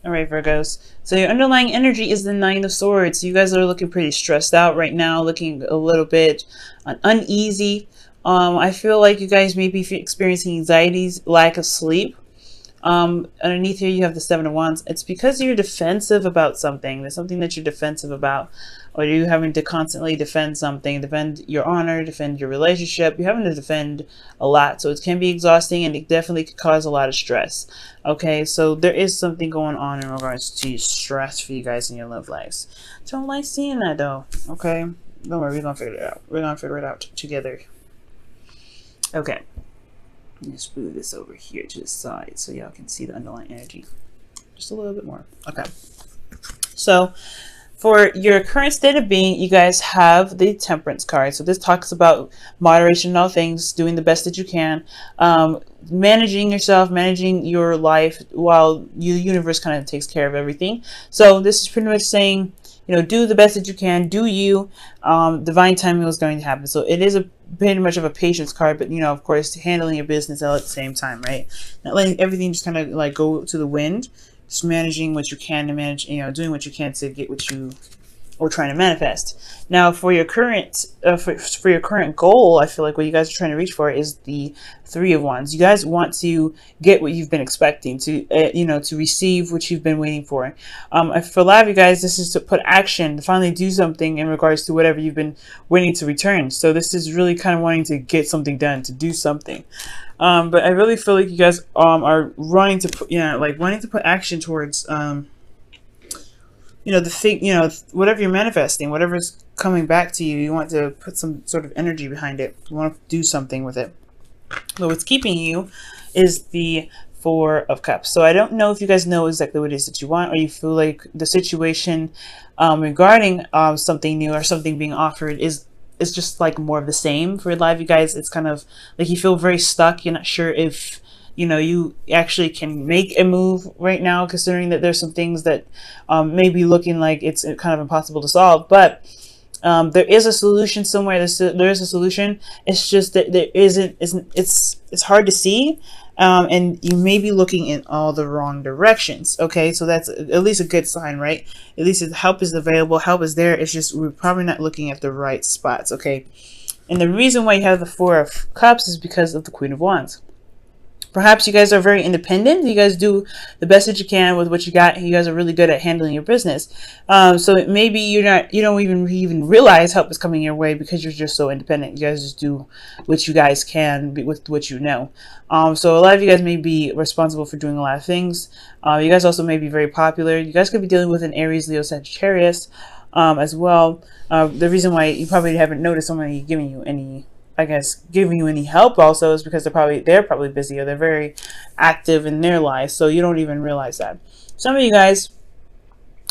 All right, Virgos. So your underlying energy is the Nine of Swords. You guys are looking pretty stressed out right now, looking a little bit uneasy. I feel like you guys may be experiencing anxieties, lack of sleep. Underneath here, you have the Seven of Wands. It's because you're defensive about something. There's something that you're defensive about, or you're having to constantly defend something, defend your honor, defend your relationship. You're having to defend a lot, so it can be exhausting, and it definitely could cause a lot of stress. Okay, so there is something going on in regards to stress for you guys in your love lives. Don't like seeing that though. Okay, don't worry, we're gonna figure it out. We're gonna figure it out together. Okay. Just move this over here to the side so y'all can see the underlying energy just a little bit more. Okay, so for your current state of being, you guys have the Temperance card. So this talks about moderation in all things, doing the best that you can, managing yourself, managing your life while the universe kind of takes care of everything. So this is pretty much saying, you know, do the best that you can, do you. Divine timing is going to happen. So it is a pretty much of a patience card, but you know, of course, handling your business all at the same time, right? Not letting everything just kind of like go to the wind. Just managing what you can to manage, you know, doing what you can to get what you are trying to manifest. Now, for your current for your current goal, I feel like what you guys are trying to reach for is the Three of Wands. You guys want to get what you've been expecting, to you know, to receive what you've been waiting for. For a lot of you guys, this is to put action, to finally do something in regards to whatever you've been waiting to return. So this is really kind of wanting to get something done, to do something. But I really feel like you guys are running to put, like wanting to put action towards you know, the thing, you know, whatever you're manifesting, whatever's coming back to you, you want to put some sort of energy behind it. You want to do something with it. But what's keeping you is the Four of Cups. So I don't know if you guys know exactly what it is that you want, or you feel like the situation regarding something new or something being offered is just like more of the same for a lot of you guys. It's kind of like you feel very stuck. You're not sure if, you know, you actually can make a move right now, considering that there's some things that may be looking like it's kind of impossible to solve. But there is a solution somewhere. There is a solution. It's just that there isn't. It's hard to see, and you may be looking in all the wrong directions. Okay, so that's at least a good sign, right? At least help is available. Help is there. It's just we're probably not looking at the right spots. Okay, and the reason why you have the Four of Cups is because of the Queen of Wands. Perhaps you guys are very independent. You guys do the best that you can with what you got. You guys are really good at handling your business. So maybe you don't even realize help is coming your way because you're just so independent. You guys just do what you guys can with what you know. So a lot of you guys may be responsible for doing a lot of things. You guys also may be very popular. You guys could be dealing with an Aries, Leo, Sagittarius as well. The reason why you probably haven't noticed somebody giving you any, I guess, giving you any help also is because they're probably busy, or they're very active in their lives, so you don't even realize that. Some of you guys,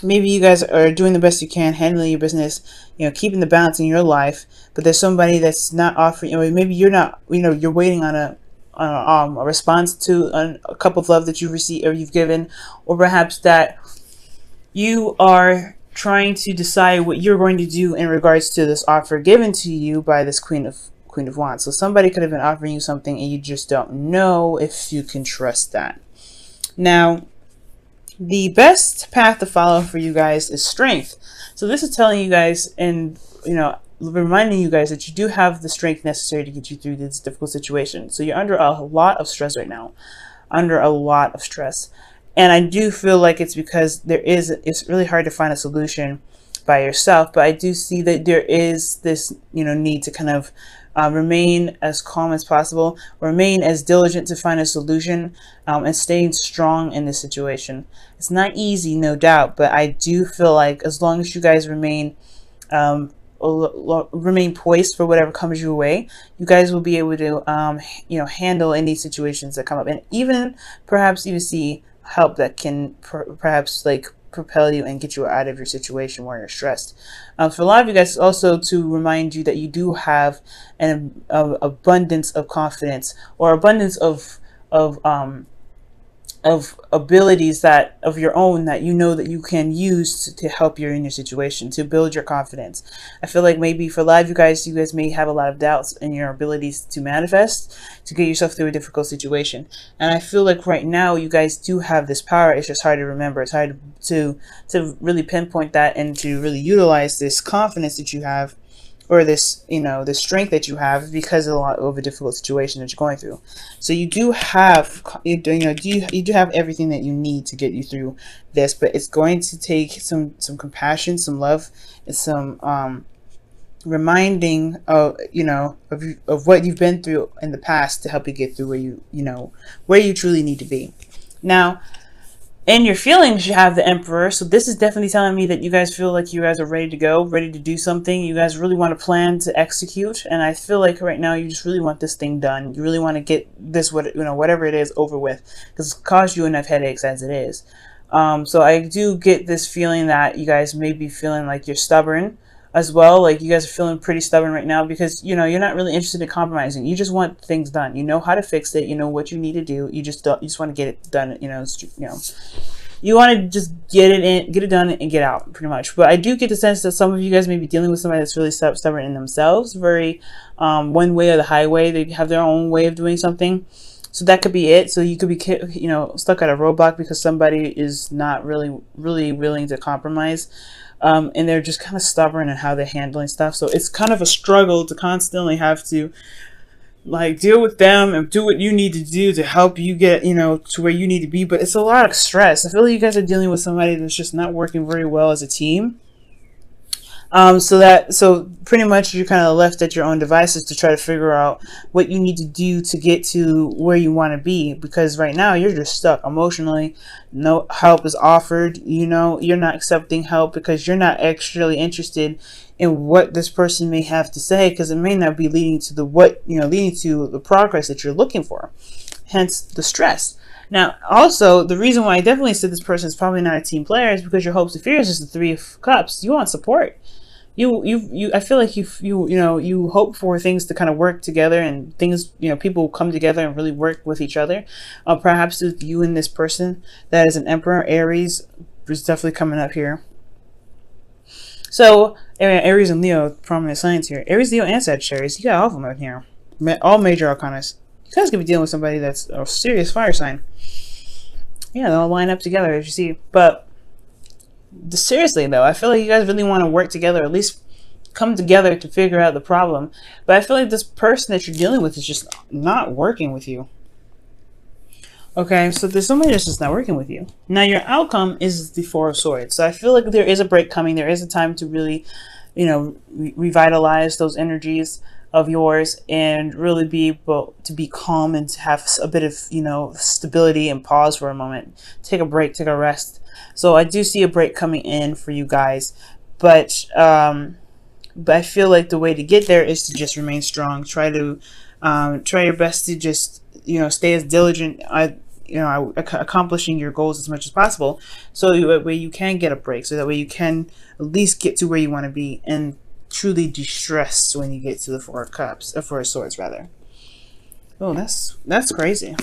maybe you guys are doing the best you can, handling your business, you know, keeping the balance in your life, but there's somebody that's not offering, you know, maybe you're not, you know, you're waiting on a response to a cup of love that you've received or you've given, or perhaps that you are trying to decide what you're going to do in regards to this offer given to you by this Queen of Wands. So somebody could have been offering you something and you just don't know if you can trust that. Now, the best path to follow for you guys is strength. So this is telling you guys, and you know, reminding you guys that you do have the strength necessary to get you through this difficult situation. So you're under a lot of stress right now, under a lot of stress. And I do feel like it's because it's really hard to find a solution by yourself, but I do see that there is this, you know, need to kind of remain as calm as possible, remain as diligent to find a solution, and staying strong in this situation. It's not easy, no doubt, but I do feel like as long as you guys remain poised for whatever comes your way, you guys will be able to you know, handle any situations that come up, and even perhaps even see help that can perhaps like propel you and get you out of your situation where you're stressed. For a lot of you guys, also to remind you that you do have an abundance of confidence, or abundance of of abilities that of your own that you know that you can use to help you in your situation, to build your confidence. I feel like maybe for a lot of you guys may have a lot of doubts in your abilities to manifest, to get yourself through a difficult situation. And I feel like right now you guys do have this power. It's just hard to remember. It's hard to really pinpoint that and to really utilize this confidence that you have, or this, you know, this strength that you have because of a lot of a difficult situation that you're going through. So you do have, you do have everything that you need to get you through this, but it's going to take some compassion, some love, and some reminding of, you know, of what you've been through in the past to help you get through where you truly need to be. Now, in your feelings, you have the Emperor. So this is definitely telling me that you guys feel like you guys are ready to go, ready to do something. You guys really want to plan to execute. And I feel like right now you just really want this thing done. You really want to get this, whatever it is, over with, because it's caused you enough headaches as it is. So I do get this feeling that you guys may be feeling like you're stubborn as well. Like you guys are feeling pretty stubborn right now because, you know, you're not really interested in compromising. You just want things done. You know how to fix it. You know what you need to do. You just want to get it done. You want to just get it done and get out, pretty much. But I do get the sense that some of you guys may be dealing with somebody that's really stubborn in themselves, very one way or the highway. They have their own way of doing something. So that could be it. So you could be, stuck at a roadblock because somebody is not really willing to compromise. And they're just kind of stubborn in how they're handling stuff. So it's kind of a struggle to constantly have to like deal with them and do what you need to do to help you get, to where you need to be. But it's a lot of stress. I feel like you guys are dealing with somebody that's just not working very well as a team. So pretty much you're kind of left at your own devices to try to figure out what you need to do to get to where you want to be, because right now you're just stuck emotionally. No help is offered. You're not accepting help because you're not actually interested in what this person may have to say, because it may not be leading to the progress that you're looking for, hence the stress. Now, also, the reason why I definitely said this person is probably not a team player is because your hopes and fears is the Three of Cups. You want support. I feel like you hope for things to kind of work together, and things, people come together and really work with each other. Perhaps with you and this person that is an Emperor. Aries is definitely coming up here. So, Aries and Leo, prominent signs here. Aries, Leo, and Sagittarius. You got all of them out here. All major arcanas. You guys could be dealing with somebody that's a serious fire sign. Yeah, they'll line up together, as you see. But seriously, though, I feel like you guys really want to work together, at least come together to figure out the problem. But I feel like this person that you're dealing with is just not working with you. Okay, so there's somebody that's just not working with you. Now, your outcome is the Four of Swords. So I feel like there is a break coming. There is a time to really, revitalize those energies of yours and really be able to be calm and to have a bit of, stability and pause for a moment. Take a break, take a rest. So I do see a break coming in for you guys. But I feel like the way to get there is to just remain strong. Try your best to just, stay as diligent, accomplishing your goals as much as possible, so that way you can get a break, so that way you can at least get to where you want to be and truly de-stress when you get to the Four of Swords rather. Oh, that's crazy.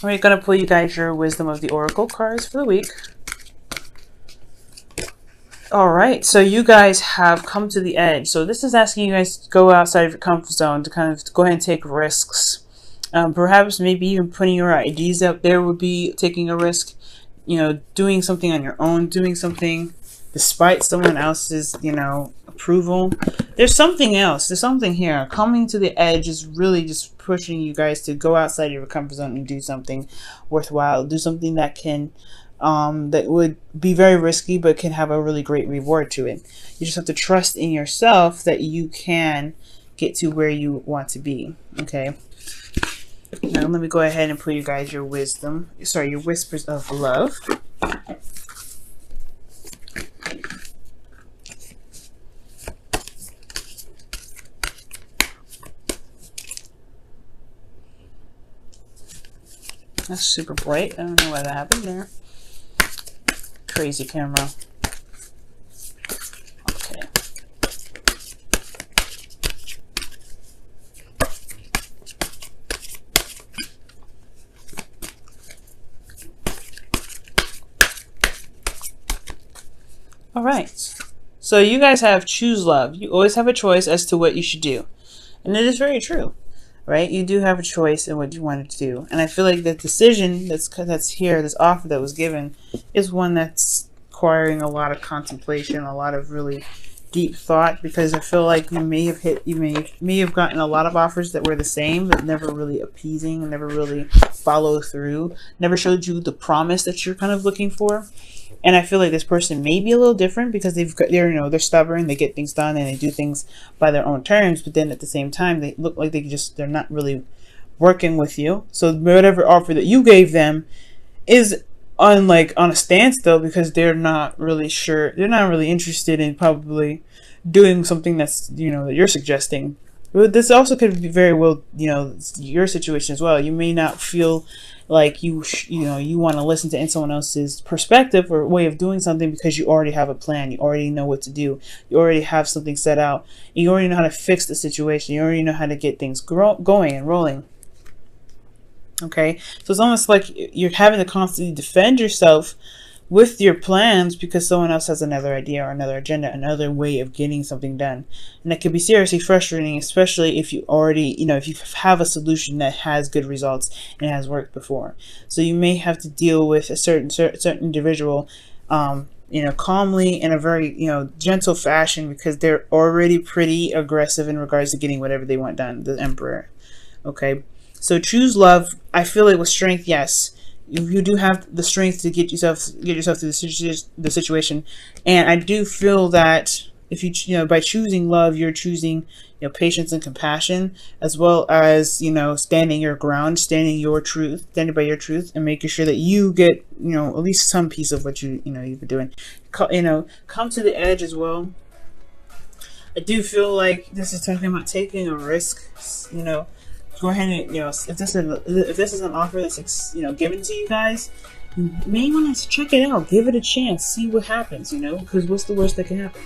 We're gonna pull you guys your Wisdom of the Oracle cards for the week. All right, so you guys have come to the edge. So this is asking you guys to go outside of your comfort zone, to kind of go ahead and take risks. Perhaps maybe even putting your ideas out there would be taking a risk. Doing something on your own, doing something despite someone else's, approval. There's something else. There's something here. Coming to the edge is really just pushing you guys to go outside your comfort zone and do something worthwhile. Do something that can, that would be very risky, but can have a really great reward to it. You just have to trust in yourself that you can get to where you want to be. Okay. Now let me go ahead and pull you guys your your Whispers of Love. That's super bright. I don't know why that happened there. Crazy camera. Okay. All right. So you guys have choose love. You always have a choice as to what you should do. And it is very true, right? You do have a choice in what you want to do. And I feel like the decision that's here, this offer that was given, is one that's requiring a lot of contemplation, a lot of really deep thought, because I feel like you may have gotten a lot of offers that were the same, but never really appeasing and never really follow through, never showed you the promise that you're kind of looking for. And I feel like this person may be a little different because they're stubborn, they get things done, and they do things by their own terms. But then at the same time, they look like they're not really working with you. So whatever offer that you gave them is on a standstill, because they're not really sure. They're not really interested in probably doing something that's that you're suggesting. But this also could be very well your situation as well. You may not feel like you want to listen to someone else's perspective or way of doing something, because you already have a plan. You already know what to do. You already have something set out. You already know how to fix the situation. You already know how to get things going and rolling. Okay, so it's almost like you're having to constantly defend yourself with your plans because someone else has another idea or another agenda, another way of getting something done. And that can be seriously frustrating, especially if you already, if you have a solution that has good results and has worked before. So you may have to deal with a certain individual, calmly in a very, gentle fashion, because they're already pretty aggressive in regards to getting whatever they want done, the Emperor. Okay, so choose love. I feel it with strength, yes. You do have the strength to get yourself through the situation, and I do feel that if you by choosing love, you're choosing patience and compassion, as well as standing your ground, standing by your truth, and making sure that you get at least some piece of what you've been doing. Come to the edge as well. I do feel like this is talking about taking a risk. Go ahead and if this is an offer that's given to you guys, you may want to check it out, give it a chance, see what happens. Because what's the worst that can happen?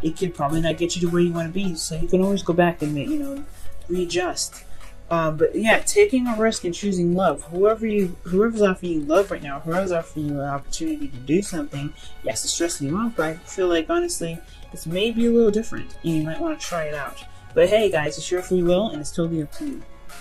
It could probably not get you to where you want to be, so you can always go back and readjust. But yeah, taking a risk and choosing love. Whoever's offering you love right now, whoever's offering you an opportunity to do something, yes, it's stressing you out, but I feel like honestly, this may be a little different, and you might want to try it out. But hey guys, it's your free will, and it's totally up to you.